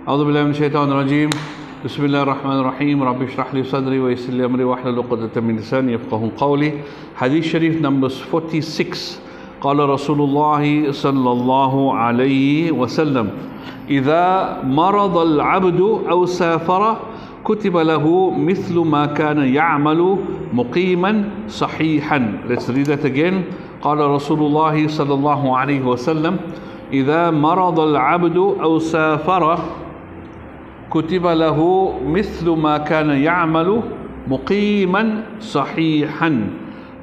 أعوذ بالله من الشيطان الرجيم بسم الله الرحمن الرحيم رب اشرح لي صدري ويسر لي أمري واحلل عقدة من لساني يفقهوا قولي. Hadith Sharif numbers 46. قال رسول الله صلى الله عليه وسلم إذا مرض العبد أو سافر كتب له مثل ما كان يعمل مقيما صحيحا. Let's read that again. قال رسول الله صلى الله عليه وسلم إذا مرض العبد أو سافر كتب له مثل ما كان يعمل مقيما صحيحا.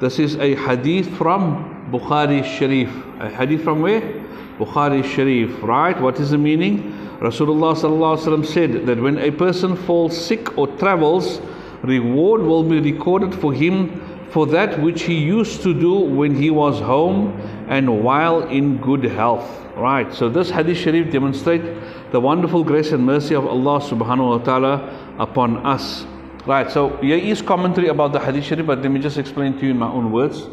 This is a hadith from Bukhari Sharif. A hadith from where? Bukhari Sharif, right? What is the meaning? Rasulullah sallallahu alaihi wasallam said that when a person falls sick or travels, reward will be recorded for him for that which he used to do when he was home and while in good health. Right, so this hadith sharif demonstrates the wonderful grace and mercy of Allah subhanahu wa ta'ala upon us. Right, so here is commentary about the hadith sharif, but let me just explain to you in my own words.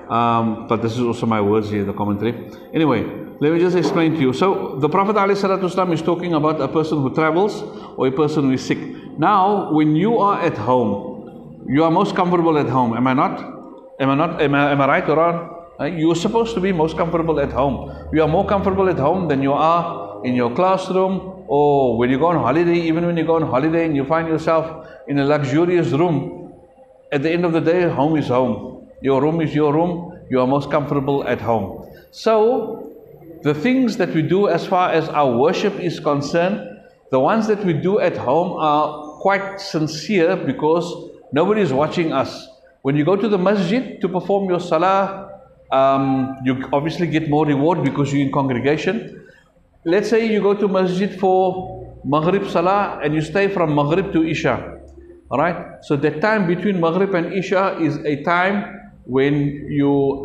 But this is also my words here, the commentary. Anyway, let me just explain to you. So the Prophet ﷺ is talking about a person who travels or a person who is sick. Now, when you are at home, you are most comfortable at home. Am I not? Am I right or wrong? You're supposed to be most comfortable at home. You are more comfortable at home than you are in your classroom or when you go on holiday. Even when you go on holiday and you find yourself in a luxurious room, at the end of the day, home is home. Your room is your room. You are most comfortable at home. So, the things that we do as far as our worship is concerned, the ones that we do at home are quite sincere because nobody is watching us. When you go to the masjid to perform your salah, you obviously get more reward because you're in congregation. Let's say you go to masjid for Maghrib Salah and you stay from Maghrib to Isha. Alright? So that time between Maghrib and Isha is a time when you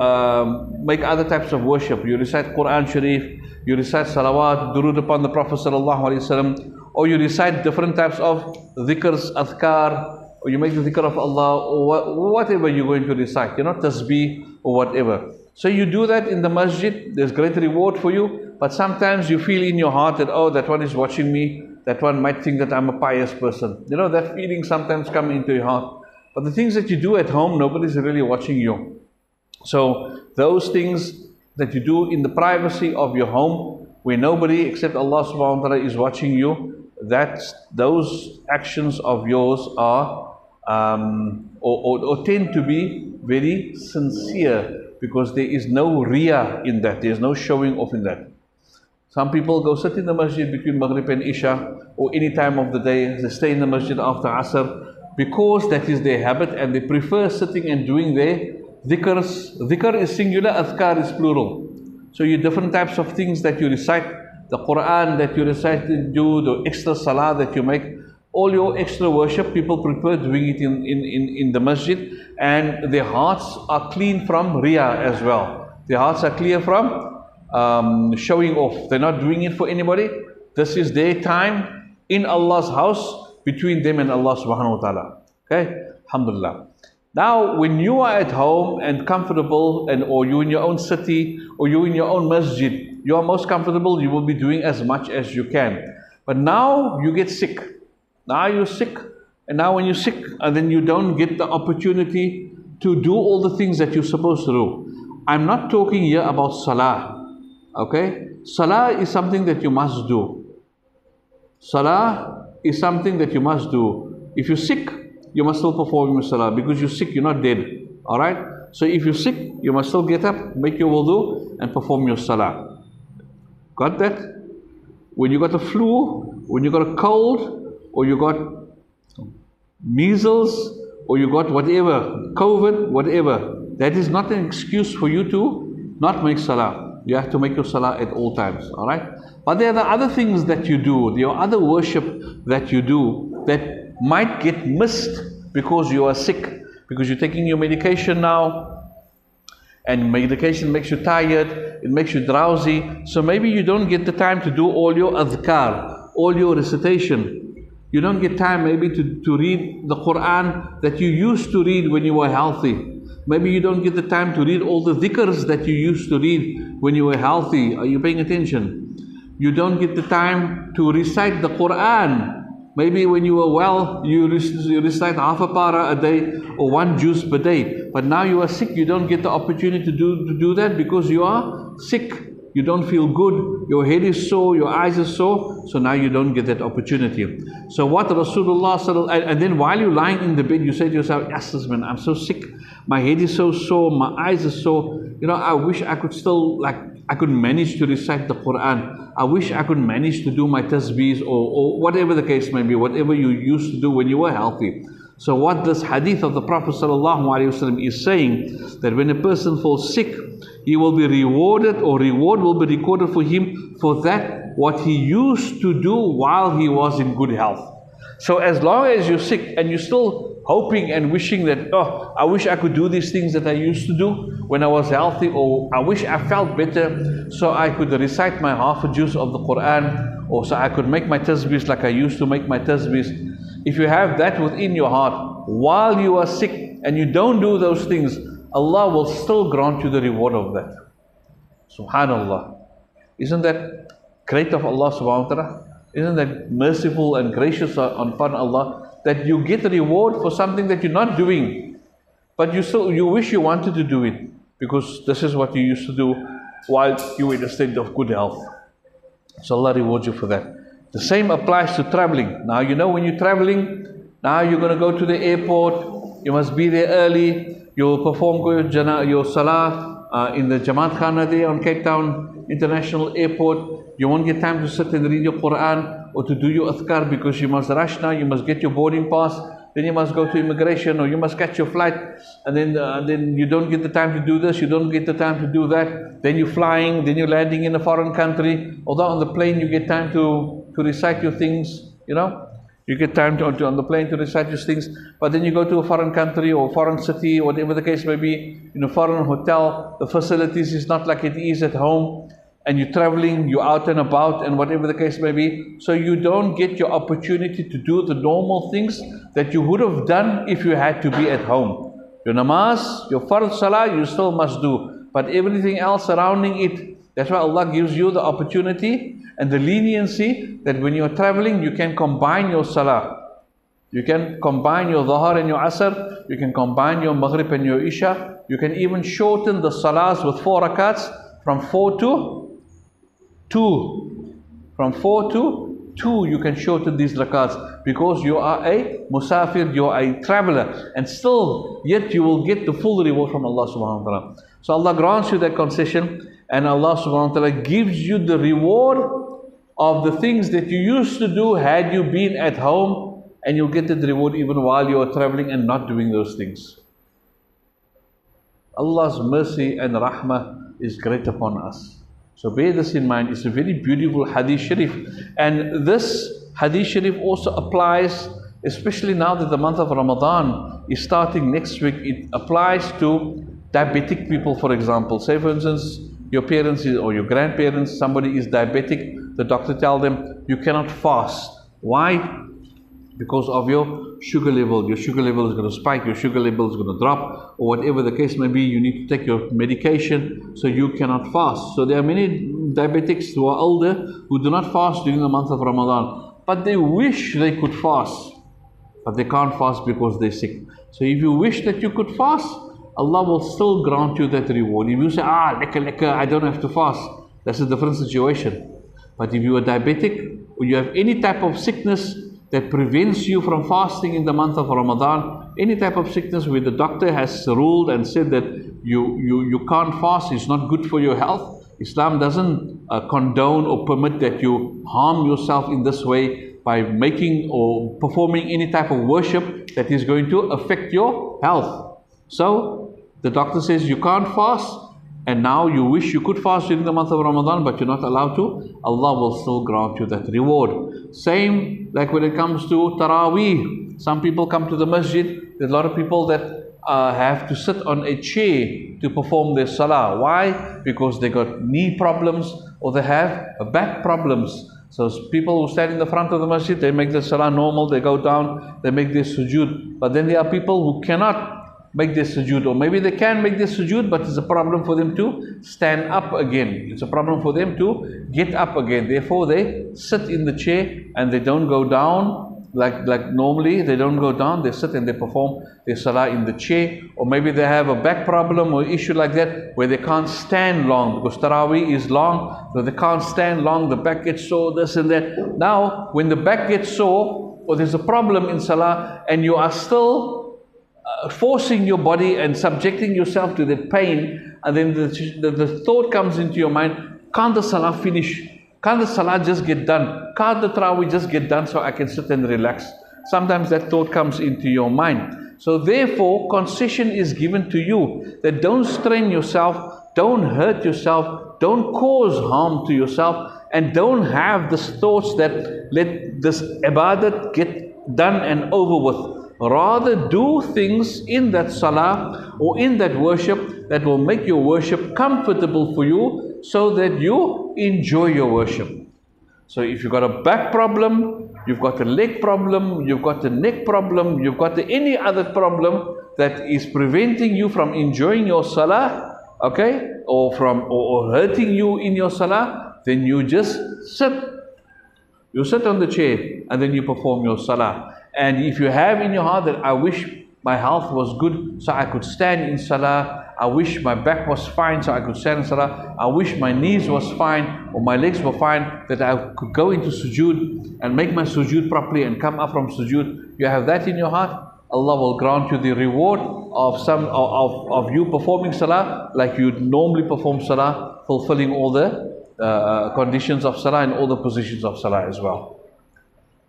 make other types of worship. You recite Quran Sharif, you recite Salawat, Durood upon the Prophet Sallallahu Alaihi Wasallam, or you recite different types of dhikrs, adhkar, or you make the dhikr of Allah, or whatever you're going to recite, tasbih or whatever. So you do that in the masjid, there's great reward for you, but sometimes you feel in your heart that, oh, that one is watching me, that one might think that I'm a pious person. That feeling sometimes comes into your heart. But the things that you do at home, nobody's really watching you. So those things that you do in the privacy of your home, where nobody except Allah subhanahu wa ta'ala is watching you, those actions of yours are or tend to be very sincere, because there is no riya in that, there is no showing off in that. Some people go sit in the masjid between Maghrib and Isha, or any time of the day. They stay in the masjid after Asr because that is their habit, and they prefer sitting and doing their dhikrs. Dhikr is singular, adhkar is plural. So you different types of things that you recite, the Quran that you recite, do the extra salah that you make, all your extra worship, people prefer doing it in the masjid, and their hearts are clean from riya as well. Their hearts are clear from showing off. They're not doing it for anybody. This is their time in Allah's house, between them and Allah subhanahu wa ta'ala. Okay? Alhamdulillah. Now, when you are at home and comfortable, or you in your own city, or you in your own masjid, you are most comfortable, you will be doing as much as you can. But now you get sick. Now you're sick, and now when you're sick, and then you don't get the opportunity to do all the things that you're supposed to do. I'm not talking here about salah. Okay? Salah is something that you must do. Salah is something that you must do. If you're sick, you must still perform your salah, because you're sick, you're not dead. Alright? So if you're sick, you must still get up, make your wudu, and perform your salah. Got that? When you got a flu, when you got a cold, or you got measles, or you got whatever, COVID, whatever, that is not an excuse for you to not make salah. You have to make your salah at all times. Alright? But there are the other things that you do, there are other worship that you do that might get missed because you are sick, because you're taking your medication now, and medication makes you tired, it makes you drowsy, so maybe you don't get the time to do all your adhkar, all your recitation. You don't get time maybe to read the Quran that you used to read when you were healthy. Maybe you don't get the time to read all the dhikrs that you used to read when you were healthy. Are you paying attention? You don't get the time to recite the Quran. Maybe when you were well, you recite half a para a day or one juz per day. But now you are sick, you don't get the opportunity to do that because you are sick. You don't feel good, your head is sore, your eyes are sore, so now you don't get that opportunity. So what Rasulullah sallallahu, and then while you're lying in the bed, you say to yourself, yes, man, I'm so sick, my head is so sore, my eyes are sore, I wish I could still, I could manage to recite the Quran. I wish I could manage to do my tasbeehs or whatever the case may be, whatever you used to do when you were healthy. So what this hadith of the Prophet ﷺ is saying, that when a person falls sick, he will be rewarded, or reward will be recorded for him for that what he used to do while he was in good health. So as long as you're sick and you're still hoping and wishing that, oh, I wish I could do these things that I used to do when I was healthy, or I wish I felt better so I could recite my half a juz of the Quran, or so I could make my tasbihs like I used to make my tasbihs. If you have that within your heart while you are sick and you don't do those things, Allah will still grant you the reward of that. Subhanallah. Isn't that great of Allah subhanahu wa ta'ala? Isn't that merciful and gracious upon Allah, that you get a reward for something that you're not doing, but you wish you wanted to do it, because this is what you used to do while you were in a state of good health. So Allah rewards you for that. The same applies to traveling. Now when you're traveling, now you're going to go to the airport, you must be there early, you'll perform your salah in the Jamaat Khana there on Cape Town International Airport. You won't get time to sit and read your Quran or to do your adhkar because you must rush now, you must get your boarding pass, then you must go to immigration or you must catch your flight, and then you don't get the time to do this, you don't get the time to do that, then you're flying, then you're landing in a foreign country. Although on the plane you get time to recite your things, you get time on the plane to recite your things, but then you go to a foreign country or foreign city, whatever the case may be, in a foreign hotel, the facilities is not like it is at home, and you're traveling, you're out and about, and whatever the case may be, so you don't get your opportunity to do the normal things that you would have done if you had to be at home. Your namaz, your fard salah, you still must do, but everything else surrounding it, that's why Allah gives you the opportunity and the leniency that when you're traveling, you can combine your salah. You can combine your Dhuhr and your Asr, you can combine your Maghrib and your Isha, you can even shorten the salahs with 4 rakats from 4 to 2. From 4 to 2 you can shorten these rakats, because you are a musafir, you are a traveler, and still yet you will get the full reward from Allah subhanahu wa ta'ala. So Allah grants you that concession, and Allah subhanahu wa ta'ala gives you the reward of the things that you used to do had you been at home, and you'll get that reward even while you are traveling and not doing those things. Allah's mercy and rahmah is great upon us. So bear this in mind. It's a very beautiful hadith sharif, and this hadith sharif also applies, especially now that the month of Ramadan is starting next week. It applies to diabetic people, for example. Say for instance, your parents or your grandparents, somebody is diabetic, the doctor tells them you cannot fast. Why? Because of your sugar level. Your sugar level is going to spike, your sugar level is going to drop, or whatever the case may be. You need to take your medication, so you cannot fast. So there are many diabetics who are older who do not fast during the month of Ramadan, but they wish they could fast, but they can't fast because they're sick. So if you wish that you could fast, Allah will still grant you that reward. If you say, lekker, I don't have to fast, that's a different situation. But if you are diabetic, or you have any type of sickness that prevents you from fasting in the month of Ramadan, any type of sickness where the doctor has ruled and said that you can't fast, it's not good for your health, Islam doesn't condone or permit that you harm yourself in this way by making or performing any type of worship that is going to affect your health. So the doctor says you can't fast, and now you wish you could fast during the month of Ramadan, but you're not allowed to. Allah will still grant you that reward. Same like when it comes to Taraweeh. Some people come to the masjid. There's a lot of people that have to sit on a chair to perform their salah. Why? Because they got knee problems or they have back problems. So people who stand in the front of the masjid, they make the salah normal, they go down, they make their sujood. But then there are people who cannot make their sujood, or maybe they can make their sujood, but it's a problem for them to stand up again. It's a problem for them to get up again. Therefore, they sit in the chair and they don't go down like normally. They don't go down. They sit and they perform their salah in the chair. Or maybe they have a back problem or issue like that where they can't stand long because Taraweeh is long, so they can't stand long. The back gets sore, this and that. Now, when the back gets sore or there's a problem in salah and you are still forcing your body and subjecting yourself to the pain, and then the thought comes into your mind, can't the salah finish? Can't the salah just get done? Can't the Taraweeh just get done so I can sit and relax? Sometimes that thought comes into your mind. So therefore, concession is given to you that don't strain yourself, don't hurt yourself, don't cause harm to yourself, and don't have these thoughts that let this ibadat get done and over with. Rather do things in that salah or in that worship that will make your worship comfortable for you so that you enjoy your worship. So if you've got a back problem, you've got a leg problem, you've got a neck problem, you've got any other problem that is preventing you from enjoying your salah, okay, or hurting you in your salah, then you just sit. You sit on the chair and then you perform your salah. And if you have in your heart that I wish my health was good so I could stand in salah, I wish my back was fine so I could stand in salah, I wish my knees was fine or my legs were fine that I could go into sujood and make my sujood properly and come up from sujood, you have that in your heart, Allah will grant you the reward of you performing salah like you normally perform salah, fulfilling all the conditions of salah and all the positions of salah as well.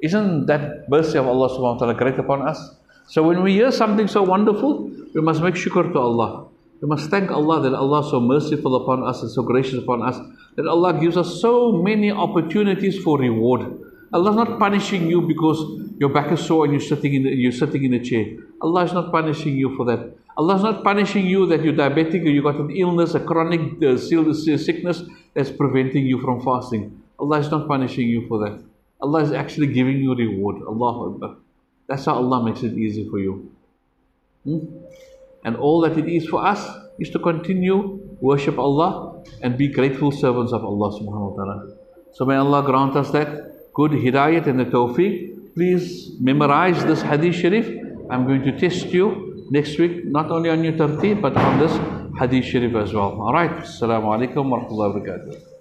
Isn't that mercy of Allah subhanahu wa ta'ala great upon us? So when we hear something so wonderful, we must make shukr to Allah. We must thank Allah that Allah is so merciful upon us and so gracious upon us, that Allah gives us so many opportunities for reward. Allah is not punishing you because your back is sore and you're sitting in a chair. Allah is not punishing you for that. Allah is not punishing you that you're diabetic or you got an illness, a chronic sickness that's preventing you from fasting. Allah is not punishing you for that. Allah is actually giving you reward. Allahu Akbar. That's how Allah makes it easy for you. And all that it is for us is to continue worship Allah and be grateful servants of Allah subhanahu wa ta'ala. So may Allah grant us that good hidayat and the tawfiq. Please memorize this hadith sharif. I'm going to test you next week, not only on your tartib, but on this hadith sharif as well. Alright. Assalamu alaikum wa rahmatullahi wa barakatuh.